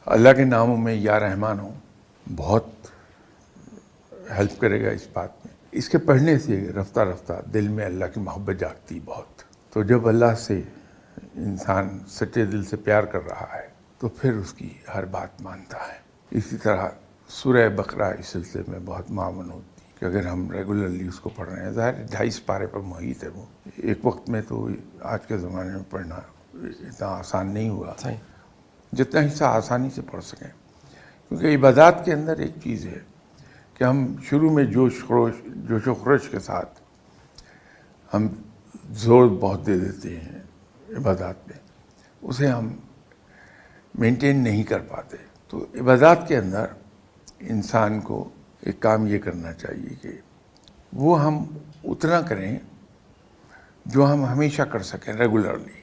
اللہ کے ناموں میں یا رحمان ہو بہت ہیلپ کرے گا اس بات میں. اس کے پڑھنے سے رفتہ رفتہ دل میں اللہ کی محبت جاگتی بہت. تو جب اللہ سے انسان سچے دل سے پیار کر رہا ہے تو پھر اس کی ہر بات مانتا ہے. اسی طرح سورہ بقرہ اس سلسلے میں بہت معاون ہوتی ہے کہ اگر ہم ریگولرلی اس کو پڑھ رہے ہیں. ظاہر 250 پارے پر محیط ہے وہ. ایک وقت میں تو آج کے زمانے میں پڑھنا اتنا آسان نہیں ہوا جتنا حصہ آسانی سے پڑھ سکیں. کیونکہ عبادات کے اندر ایک چیز ہے کہ ہم شروع میں جوش و خروش کے ساتھ ہم زور بہت دے دیتے ہیں عبادات میں, اسے ہم مینٹین نہیں کر پاتے. تو عبادات کے اندر انسان کو ایک کام یہ کرنا چاہیے کہ وہ ہم اتنا کریں جو ہم ہمیشہ کر سکیں ریگولرلی.